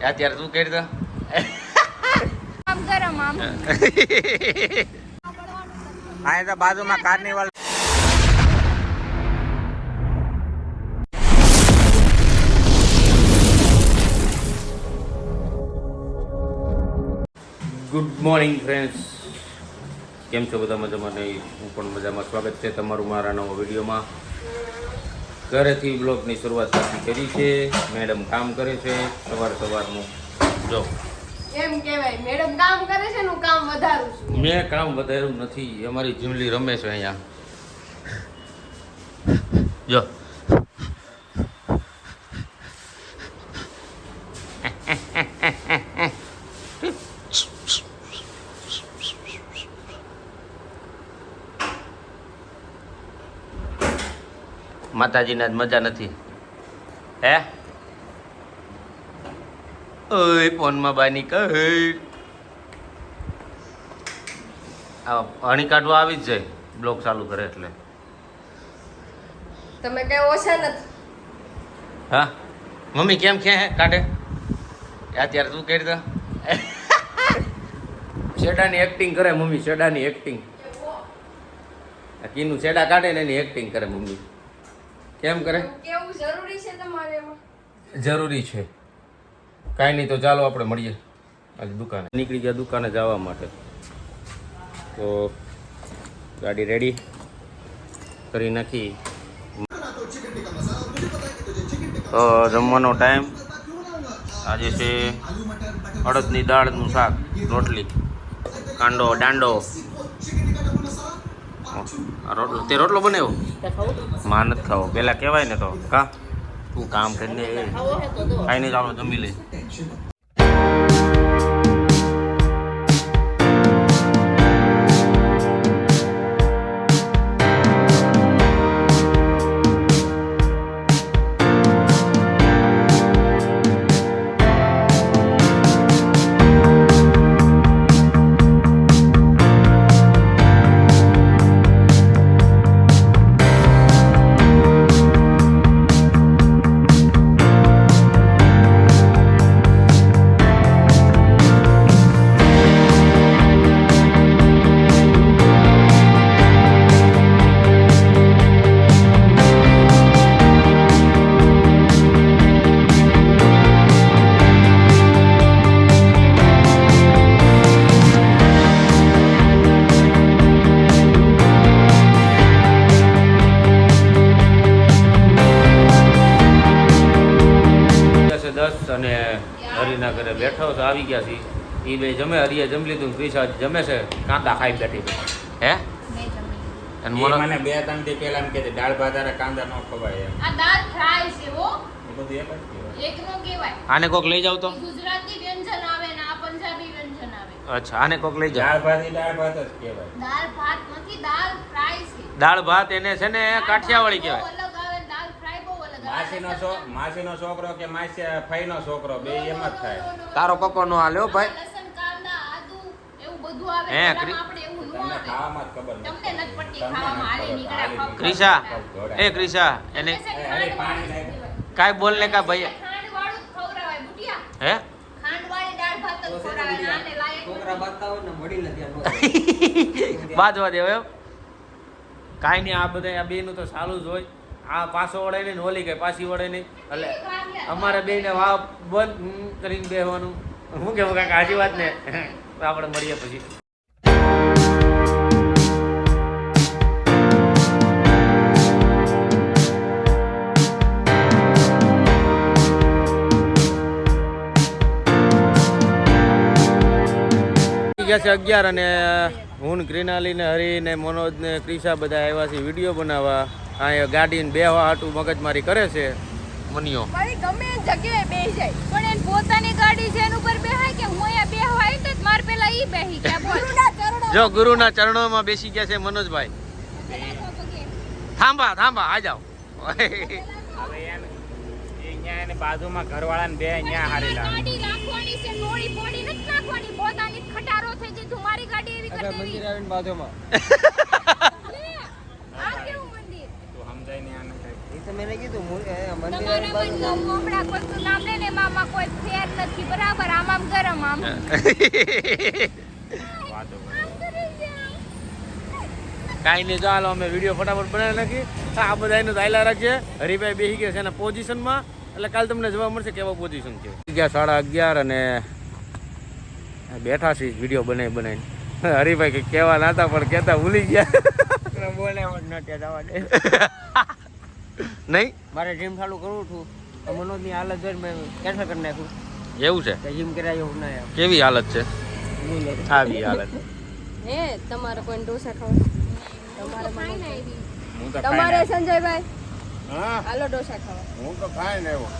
અત્યારે તું કરી દો આમ ગરમ આમ આ તો બાજુમાં કાર્નિવલ ગુડ મોર્નિંગ ફ્રેન્ડ્સ, કેમ છો બધા? મજામાં નહીં? હું પણ મજામાં. સ્વાગત છે તમારું મારા નવા વિડીયોમાં. ઘરેથી બ્લોગની શરૂઆત કરી છે. મેડમ કામ કરે છે સવારનું. જો એમ કહેવાય મેડમ કામ કરે છે ને હું કામ વધારું છું. મેં કામ વધાર્યું નથી, અમારી જીમલી રમે છે અહીંયા. જો માતાજીના જ મજા નથી હે? ઓય ફોનમાં બાની કહે હણી કાઢવા આવી જ જાય બ્લોગ ચાલુ કરે એટલે. તમે કઈ ઓછા નથી. હા મમ્મી કેમ કે કાઢે? અત્યારે તું કરી દો શેડાની એક્ટિંગ કરે મમ્મી, શેડાની એક્ટિંગ. કીનું શેડા કાઢે ને એની એક્ટિંગ કરે મમ્મી. કેમ કરે? કેવું જરૂરી છે તમારે એમાં? જરૂરી છે. કાંઈ નહીં તો ચાલો આપણે મળીએ આજે દુકાને. નીકળી ગયા દુકાને જવા માટે. તો ગાડી રેડી કરી નાખી. તો જમવાનો ટાઈમ આજે છે અડદની દાળનું શાક, રોટલી, કાંડો દાંડો. રોટલો તે રોટલો બનાવ્યો? માં નથી ખાવો, પેલા કહેવાય ને તો કા તું કામ કરીને કાંઈ નહીં ચાલો જમી લે. અને હરીના ઘરે બેઠો તો આવી ગયા છે. એ બે જમે, હરીએ જમી લીધું, ક્રિશા જમે છે, કાંદા ખાઈ બેઠી છે. હે અને મને બે ત્રણ દી પહેલા એમ કે દાળ ભાત અને કાંદા નો ખવાય એમ. આ દાળ ફ્રાય છે હો, એ બધું એક જ કહેવાય. એક નો કહેવાય. આને કોક લઈ જાવ તો ગુજરાતી વ્યંજન આવે ને આ પંજાબી વ્યંજન આવે. અચ્છા, આને કોક લઈ જાવ. દાળ ભાત જ કહેવાય. દાળ ભાત નથી, દાળ ફ્રાય છે. દાળ ભાત એને છે ને કાઠિયાવાડી કહેવાય. બહુ અલગ આવે, દાળ ફ્રાય બહુ અલગ આવે. માસીનો છોકરો કે ફઈનો છોકરો બે એમ જ થાય. તારો પપ્પા નો હાલ્યો ભાઈ. લસણ, કાંદા, આદુ એવું બધું આવે. હે, આપણે એવું નો તમને આવે. ખાવામાં જ ખબર તમને નથી. નથી પડતી ખાવામાં, હાલે નીકળ્યા. ક્રિશા, એ ક્રિશા એને અરે પાણી નાખ. કાંઈ બોલ ને કા ભાઈ. ખાંડ વાળું જ ખવડાવાય બુટિયા. હે ખાંડ વાળી દાળ ભાત જ ખવડાવાય. નાને લાયક છોકરા બતાવો ને મળી નથી બાજવા દેવ એમ કાંઈ નહીં. આ બધા આ બેનું તો સારું જ હોય. આ પાછો વળે નહીં ને ઓલી કઈ પાછી વળે નહીં, એટલે અમારે બેને વાવ બંધ કરીને બેસવાનું. હું કેવું કાંઈક હાજી વાત ને આપણે મળીએ પછી. ગયા છે 11 અને હું ક્રિનાલી ને હરી ને મનોજ ને ક્રિશા બધા આવ્યા છે વિડીયો બનાવવા. અહીંયા ગાડીને બેહવા હાટું મગજમારી કરે છે મનિયો. ભાઈ ગમે એ જગ્યાએ બેસી જાય પણ એને પોતાની ગાડી છે એની ઉપર બેહાય કે હું અહીંયા બેહવા આવી તો માર પેલા ઈ બેહી ગયા બોલ. જો ગુરુના ચરણોમાં બેસી ગયા છે મનોજભાઈ. થાંભા થાંભા આ જાઓ. એને બાજુમાં ઘરવાળાને બે અહીંયા હારી લાગે. ગાડી રાખવાની છે, નોળી પોડી નથી નાખવાની, પોતાની ખટારો થઈ જાય. તું મારી ગાડી એવી કરી દેવી. મંદિર આવીને બાજુમાં આ કેવું મંદિર? તું સમજાય ને આને કઈ. એ તમે મેં કીધું મંદિર તમારા મનમાં હમણાં કોઈ નામ લે ને મામા કોઈ ફેર નથી બરાબર આમ ગરમ આમ કાંઈ નહીં, ચાલો અમે વિડીયો ફટાફટ બનાવી નાખી. આ બધા એનું ચાલ્યા રાખીએ. હરિભાઈ બેસી ગયા છે એના પોઝિશનમાં, એટલે કાલે તમને જોવા મળશે કેવા પોઝિશન છે. 11:30 અને બેઠા છીએ વિડીયો બનાવીને. હરિભાઈ કંઈક કહેવા ના હતા પણ કહેતા ભૂલી ગયા. બોલે નથી જવા દે. નહીં મારે જીમ ચાલુ કરવું છું તો મનોજની હાલત જોઈને મેં કેન્સલ કરી નાખ્યું. એવું છે? કે જીમ કરાય એવું ના આવે. કેવી હાલત છે? આવી હાલત. હે તમારે કોઈ ઢોસા ખાવા તમારે હું તો તમારે સંજયભાઈ હા હાલો ઢોસા ખાવા. હું તો ખાઈને આવ્યો.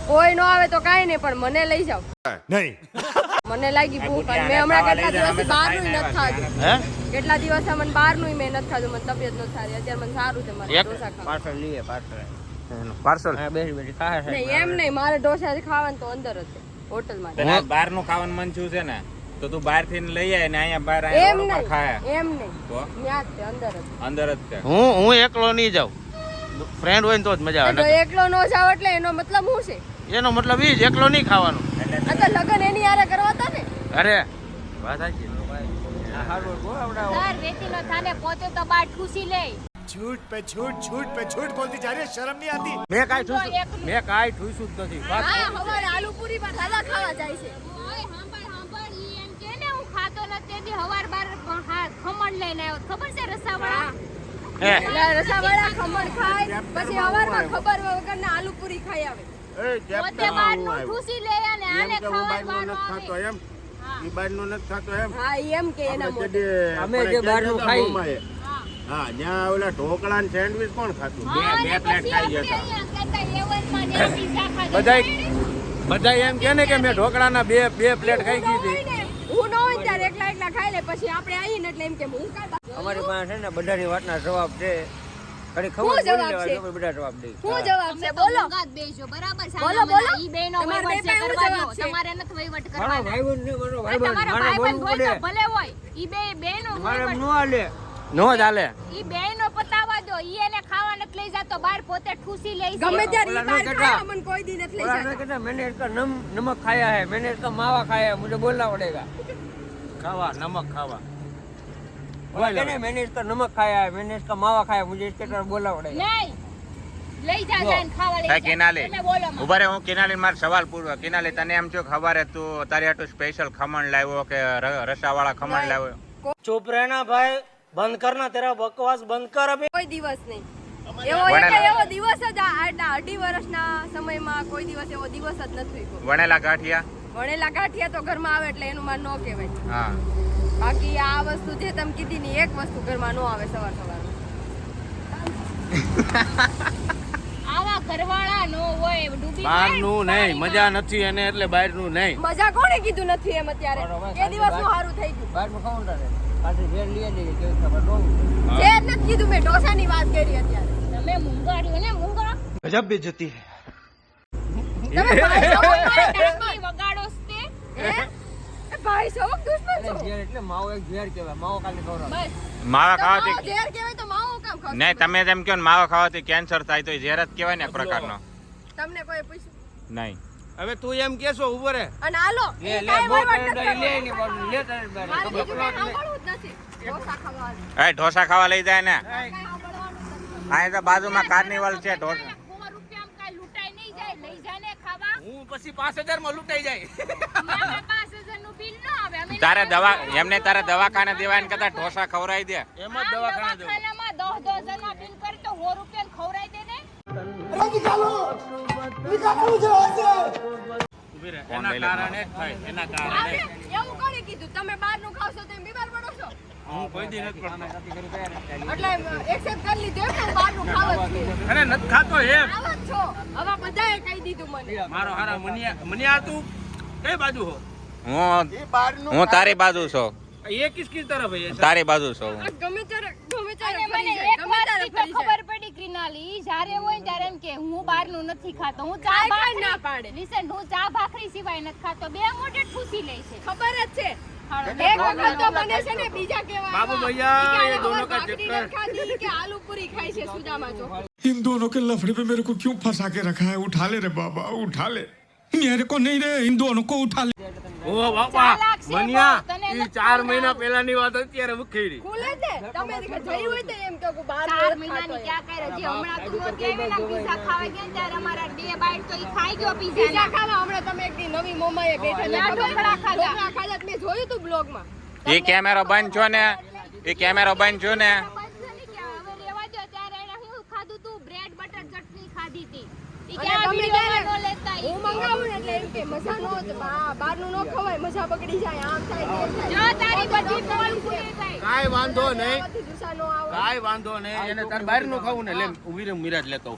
કોઈ નો આવે તો કાંઈ નહીં પણ મને લઈ જાઓ. નહીં. મને લાગી ભૂખ અને મેં હમણાં કેટલા દિવસથી બહારનું નથી ખાધું. હે કેટલા દિવસ મને બહારનું મેં નથી ખાધું. મને તબિયત નથી સારી. અત્યારે મને સારું છે. મારે એક ઢોસા ખાવા. પાર્સલ લઈએ પાર્સલ. પાર્સલ? હા બેસી બેસી ખાય નહીં એમ નહીં, મારે ઢોસા જ ખાવાનું તો અંદર જ છે હોટલમાં. તને બહારનું ખાવાનું મન થયું છે ને તો તું બહારથી લઈ આય ને અહીંયા બહાર એમ રોડ ઉપર ખાય નહીં એમ નહીં તો ત્યાં જ છે અંદર જ. અંદર જ છે. હું એકલો નહીં જાઉં. ફ્રેન્ડ હોય ને તો જ મજા તો આવે. એકલો નો જાવ એટલે એનો મતલબ શું છે? એનો મતલબ એ જ એકલો નહીં ખાવાનું. આ તો લગન એની હારે કરવા હતા ને. અરે વાત સાચી. હારું બહુ આવડા તાર વેતીનો થાને પોતે તો બાર ઠૂસી લે. झूठ पे झूठ बोलती जा रही है, शर्म नहीं आती. મેં કાંઈ ઠૂસું જ નથી. વાત હા હવારે આલુ પૂરી માં દાદા ખાવા જાય છે. ઓય હાંભળ ઈ એમ કે ને હું ખાતો નથી તેથી હવાર બાર ખમણ લઈને આવ્યો. ખબર છે રસાવાળા? હે રસાવાળા ખમણ ખાય પછી હવારમાં ખબર વગરના આલુ પૂરી ખાઈ આવે. પોતે બહારનું ઠૂસી લે અને આને ખાવાનું આવે. હા ઈ એમ કે એના મોઢે. અમે જે બહારનું ખાઈ હા જ્યાં ઓલા ઢોકળા ને સેન્ડવિચ કોણ ખાતું? હા, બે અને પ્લેટ પછી ખાઈ આપણે ગયા અહીંયા કરતા એવનમાં ને પીઝા ખાધા. બધા એમ કે ને કે મેં ઢોકળાના બે પ્લેટ ખાઈ ગઈ હતી. હું ન હોય ત્યારે એકલા ખાઈ લે પછી આપણે આવીને એટલે એમ કે હું કાઢા. અમારી પાસે છે ને બધાની વાતના જવાબ છે. ઘડી શું ખબર જવાબ બોલી છે? લેવા બધા જવાબ દે. શું જવાબ છે બોલો? બોલો બોલો. ઈ બેનો તમારા વહીવટ બે છે પાસે કરવા જવાબ દો. છે. તમારે નથી વહીવટ મારો કરવાનો. ભાઈબંધ ને મારો ભાઈ ભાઈબંધ તમારો મારે ભાઈબંધ બોલવું હોય તો પડે. ભલે હોય. ઈ બેનો મારે વહીવટ- નો હાલે. નો ચાલે. ઈ બેનો પતાવા દો. ઈ એને ખાવા નથી લઈ જાતો બહાર પોતે ઠૂસી લે છે. ગમે ત્યારે ઈ ઓલા બહાર નો ખાય, મને કોઈ દી નથી લઈ बोला જતા. कहता मैंने इसका नमक खाया है, मैंने इसका मावा खाया है, मुझे बोलना पड़ेगा. ખાવા નમક ખાવા. बोला कहने मैंने इसका नमक खाया है, मैंने इसका मावा खाया, मुझे इसके तरह बोलना पड़ेगा. નહીં. લઈ જા જાને ખાવા લઈ હા, જા. કિનાલી. તમે બોલો માં. ઉભા રે, હું કિનાલી મારો સવાલ પૂછવા. કિનાલી તને એમ થયું ખબર હે તું તારી હાટુ સ્પેશિયલ ખમણ લાવ્યો કે રસાવાળા ખમણ લાવ્યો? चुप रहना भाई, बंद करना तेरा बकवास बंद कर अभी. કોઈ દિવસ નહીં. એવો એવો દિવસ જ આટલા 2.5 વર્ષના સમયમાં કોઈ દિવસ એવો દિવસ જ નથી થયો. વણેલા ગાંઠિયા? વણેલા ગાંઠિયા તો ઘરમાં આવે એટલે એનું માર ન કહેવાય. હા. બાકી આ વસ્તુ જે તમે કીધી ની એક વસ્તુ ઘરમાં ન આવે સવાર સવારમાં. આવા ઘરવાળા નો હોય ડૂબી બહારનું નહીં, મજા નથી એને એટલે બહારનું નહીં. મજા કોણે કીધું નથી એમ અત્યારે? એ દિવસનું સારું થઈ ગયું. बाहर में खाऊं ना रे. पाછી ઘેર લઈ લઈએ કેવી ખબર ન હોય. જે નથી કીધું મેં ઢોસાની વાત કરી અત્યારે. તમે મૂંગાડ્યો ને મૂંગા गजब बेइज्जती है. તમે ભાઈ છો મારા ટાંકી દુશ્મન. વગાડો છે. હે? એ ભાઈ છો દુશ્મન અરે છો. ઘેર એટલે માવો એક ઘેર કહેવાય. માવો ખાલી ખવડાવે. બસ માવા તો માવો ખાવાથી ઝેર કહેવાય તો માવો કામ ખાવ? નહીં, તમે જેમ કહો ને માવા ખાવાથી કેન્સર થાય તો એ ઝેર જ કહેવાય ને એક પ્રકારનો. તમને કોઈ પૂછ્યું? નહીં. હવે તું એમ કેશો ઉભો રે. અને હાલો લે એ લે કાંઈ બહુ વહીવટ નથી લે કરવાનો. ને બાબુ લે તારે બારે. મારે ખબર બીજું કાંઈ સાંભળવું જ નથી. ઢોસા ખાવાનું. એ ઢોસા ખાવા લઈ જાય ને. કાંઈ સાંભળવાનું જ નથી. અહીં તો બાજુમાં કાર્નિવલ છે ઢોસા. 100 રૂપિયામાં કાંઈ લૂંટાઈ નહીં જાય. લઈ જાને ખાવા. હું પછી 5000 માં લૂંટાઈ જાય. મારે 5000 નું બિલ ન આવે. અમે તારે એમને તારે દવાખાને દેવાને કરતા ઢોસા ખવડાવી દે. એમ જ દવાખાને જવું. દવાખાનામાં 10 ના બિલ કરી તો 100 રૂપિયા ખવડાવી દે ને. ઊભી રહે. ફોન એના લઈ લે. કારણે જ થાય, એના કારણે. એવું કોણે કીધું? તમે બહારનું ખાવશો તો એમ બીમાર પડો છો? હું કોઈ દી નથી પડતો. એટલે એક્સેપ્ટ કરી લીધું એમ ને હું બહારનું ખાવ જ છું. અરે નથી ખાતો એમ. ખાવ જ છો. હવે બધાએ કહી દીધું મને. મારો હારા મનિયા તું કઈ બાજુ હો? હું તારી બાજુ છું. ये किसकी तरफ है તારી બાજુ છો હું. અને મને એક વાતની તો ખબર પડી ક્રિનાલી, જ્યારે હોય ને ત્યારે એમ કે હું બહારનું નથી ખાતો, હું ચા ભાખરી ના પાડે. લિસન, હું ચા ભાખરી સિવાય નથી ખાતો. બે મોઢે ઠૂસી લે છે. ખબર જ છે. એક વખત તો મને છે ને બીજા કહેવા बाबू भैया ये दोनों का चक्कर ખાધી કે આલુ પૂરી ખાય છે સુદામા જો. इन दोनों के लफड़े पे मेरे को क्यों फंसा के रखा है? उठा ले रे बाबा, उठा ले। मेरे को नहीं रे, इन दोनों को उठा ले। ઓ બાપા મનિયા ઈ 4 મહિના પહેલાની વાત અત્યારે ઉખેડી. ખુલે છે તમે જઈ હોય તો એમ કે બહાર 4 મહિનાની ક્યાં કરે જે હમણાં તું નોતી આવી ને પીઝા ખાવા ગયા ને ત્યારે અમારા 2 બાઈટ તો ઈ ખાઈ ગયો પીઝા ખાવા. હમણાં તમે એક દી નવી મોમાએ બેઠા ને ઢોકળા ખાધા મેં જોયું તું બ્લોગમાં. એ કેમેરો બંધ છો ને, એ કેમેરો બંધ છો ને. હવે રેવા દો. ત્યારે એને હું ખાધું તું બ્રેડ બટર ચટણી ખાધી હતી. ઈ કે આ વિડિયોમાં નો લેતા. હું મંગાવું ને એટલે એમ કે મજા નો બહારનું નો ખવાય, મજા બગડી જાય, આમ થાય તેમ થાય. જો તારી બધી પોલ પૂરી થાય. કાઈ વાંધો નહીં, બધી ગુસ્સા નો આવે. કાઈ વાંધો નહીં. એને તાર બહાર નું ખાવું ને લે ઉભી રે મિરાજ લેતો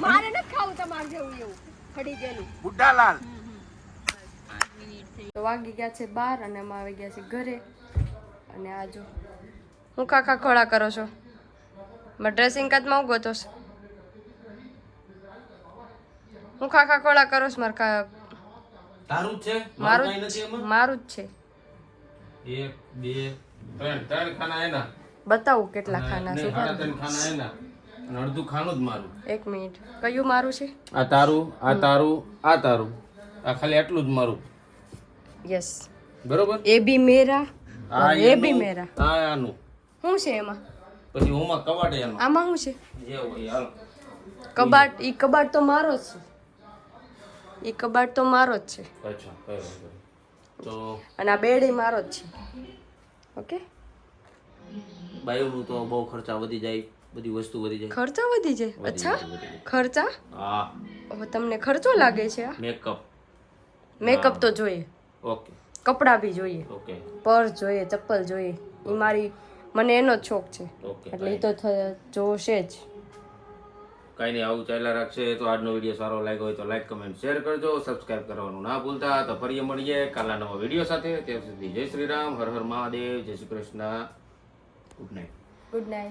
મારે નથી ખાવું તમારે જેવું એવું ખડી ગયેલું. બુड्ढालाल. તો વાગી ગયા છે 12 અને અમે આવી ગયા છે ઘરે. અને આ જો હું કાકા ખોળા કરો છો, મારા ડ્રેસિંગ કાચમાં ઉગો તો હું ખાખા ખોળા કરો છો મારા તારું જ છે મારું કાઈ નથી એમાં. મારું જ છે. 1 2 3 3 ખાના એના, બતાવું કેટલા ખાના છે. 3 ખાના એના અને અડધું ખાનું જ મારું. એક મિનિટ, કયું મારું છે? આ તારું, આ તારું, આ તારું, આ ખાલી આટલું જ મારું. યસ, બરોબર. એ બી મેરા આ એ બી એનું, મેરા. આ આનું, શું છે એમાં? પછી ઓમાં કવાટ એનું. આમાં શું છે? જે હોય હાલ. કબાટ. ઈ કબાટ તો મારો જ છે. ઈ કબાટ તો મારો જ છે. અચ્છા કઈ વાંધો નહીં. તો અને આ બેડ ય મારો જ છે. ઓકે. બાયુનું તો બહુ ખર્ચા વધી જાય, બધી વસ્તુ વધી જાય. ખર્ચા વધી જાય? અચ્છા, ખર્ચા? હા, હવે તમને ખર્ચો લાગે છે? મેકઅપ. મેકઅપ તો જોઈએ, ઓકે કપડાં બી જોઈએ, ઓકે પર્સ જોઈએ, ચપ્પલ જોઈએ. એ મને એનો જ શોખ છે, ઓકે. એટલે એ તો જોશે જ. કાંઈ નહીં, આવું ચાલ્યા રાખશે. તો આજનો વિડીયો સારો લાગ્યો હોય તો લાઈક કમેન્ટ શેર કરજો, સબસ્ક્રાઇબ કરવાનું ના ભૂલતા. તો ફરી મળીએ કાલના નવા વિડીયો સાથે. ત્યાં સુધી જય શ્રી રામ, હર હર મહાદેવ, જય Shri Krishna, good night. Good night.